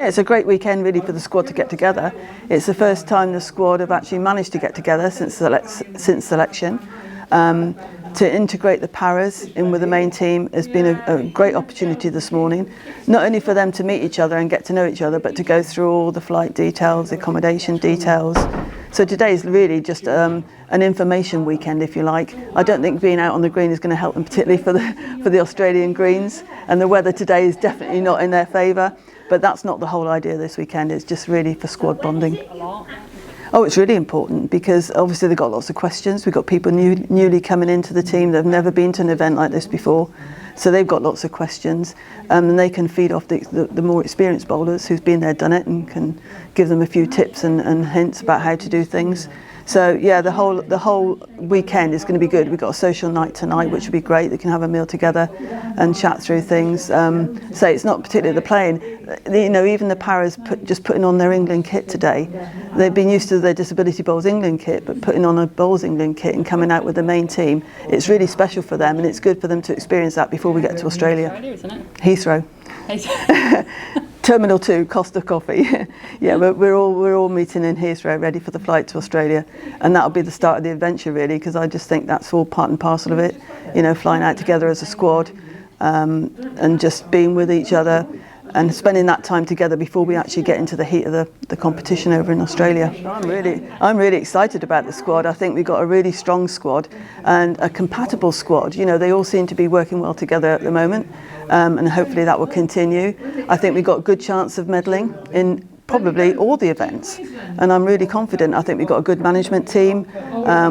Yeah, it's a great weekend really for the squad to get together. It's the first time the squad have actually managed to get together since selection. To integrate the paras in with the main team has been a great opportunity this morning, not only for them to meet each other and get to know each other, but to go through all the flight details, accommodation details. So today is really just an information weekend, if you like. I don't think being out on the green is going to help them particularly for the Australian greens, and the weather today is definitely not in their favour. But that's not the whole idea this weekend. It's just really for squad bonding. Oh, it's really important because obviously they've got lots of questions. We've got people newly coming into the team that have never been to an event like this before. So they've got lots of questions, and they can feed off the more experienced bowlers who's been there, done it, and can give them a few tips and hints about how to do things. So yeah, the whole weekend is going to be good. We've got a social night tonight, which will be great. They can have a meal together and chat through things. So it's not particularly the playing. Even the paras just putting on their England kit today. They've been used to their Disability Bowls England kit, but putting on a Bowls England kit and coming out with the main team, it's really special for them, and it's good for them to experience that before we get to Australia. Heathrow. Terminal 2, Costa Coffee. Yeah, we're all meeting in Heathrow, ready for the flight to Australia, and that'll be the start of the adventure, really, because I just think that's all part and parcel of it. Flying out together as a squad, and just being with each other, and spending that time together before we actually get into the heat of the competition over in Australia. I'm really excited about the squad. I think we've got a really strong squad and a compatible squad. They all seem to be working well together at the moment, and hopefully that will continue. I think we've got a good chance of medaling in probably all the events, and I'm really confident. I think we've got a good management team.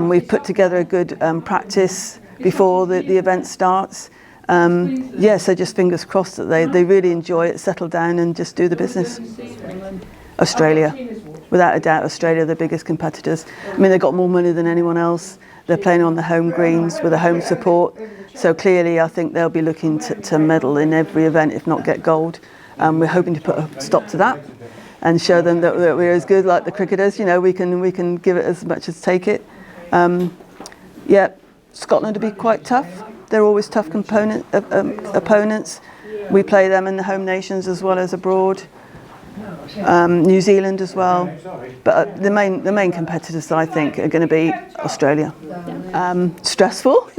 We've put together a good practice before the event starts. So just fingers crossed that they really enjoy it, settle down and just do the business. Australia, without a doubt, Australia are the biggest competitors. They've got more money than anyone else. They're playing on the home greens with a home support. So clearly I think they'll be looking to medal in every event, if not get gold. We're hoping to put a stop to that and show them that we're as good like the cricketers. We can give it as much as take it. Scotland will be quite tough. They're always tough opponents. We play them in the home nations as well as abroad. New Zealand as well. But the main competitors, I think, are going to be Australia. Stressful,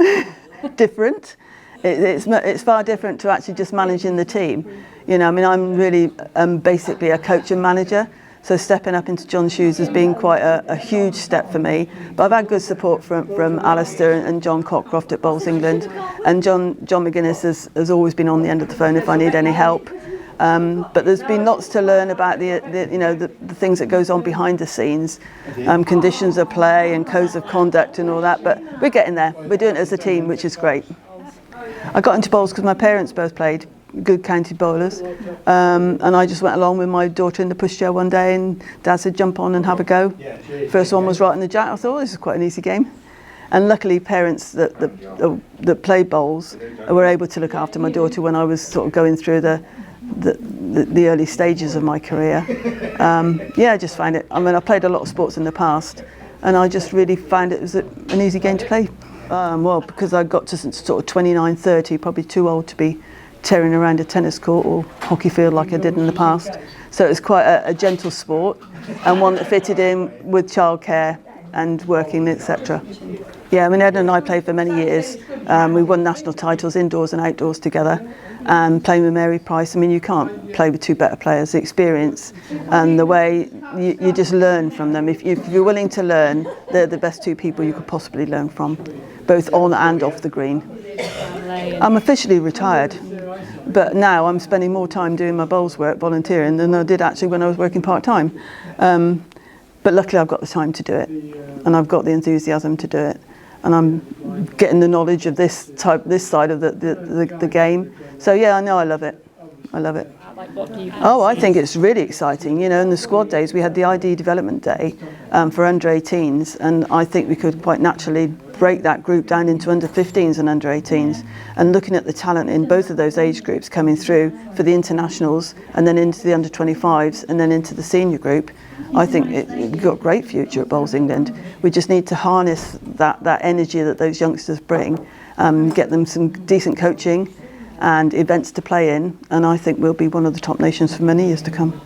different. It's far different to actually just managing the team. I'm really basically a coach and manager. So stepping up into John's shoes has been quite a huge step for me. But I've had good support from Alistair and John Cockcroft at Bowls England. And John McGuinness has always been on the end of the phone if I need any help. But there's been lots to learn about the things that goes on behind the scenes, conditions of play and codes of conduct and all that. But we're getting there. We're doing it as a team, which is great. I got into bowls because my parents both played, good county bowlers, and I just went along with my daughter in the pushchair one day, and Dad said jump on and have a go. First one was right in the jack. I thought, this is quite an easy game, and luckily parents that play bowls were able to look after my daughter when I was sort of going through the early stages of my career. I just find it, I played a lot of sports in the past, and I just really found it was an easy game to play. Because I got to sort of 29, 30, probably too old to be tearing around a tennis court or hockey field like I did in the past. So it was quite a gentle sport, and one that fitted in with childcare and working, etc. Edna and I played for many years. We won national titles indoors and outdoors together, and playing with Mary Price. You can't play with two better players. The experience and the way you just learn from them. If you're willing to learn, they're the best two people you could possibly learn from, both on and off the green. I'm officially retired, but now I'm spending more time doing my bowls work, volunteering, than I did actually when I was working part-time. But luckily I've got the time to do it, and I've got the enthusiasm to do it, and I'm getting the knowledge of this side of the game. So I know I love it. I think it's really exciting. In the squad days we had the ID development day for under 18s, and I think we could quite naturally break that group down into under 15s and under 18s, and looking at the talent in both of those age groups coming through for the internationals and then into the under 25s and then into the senior group. I think we've got a great future at Bowls England. We just need to harness that energy that those youngsters bring, get them some decent coaching and events to play in, and I think we'll be one of the top nations for many years to come.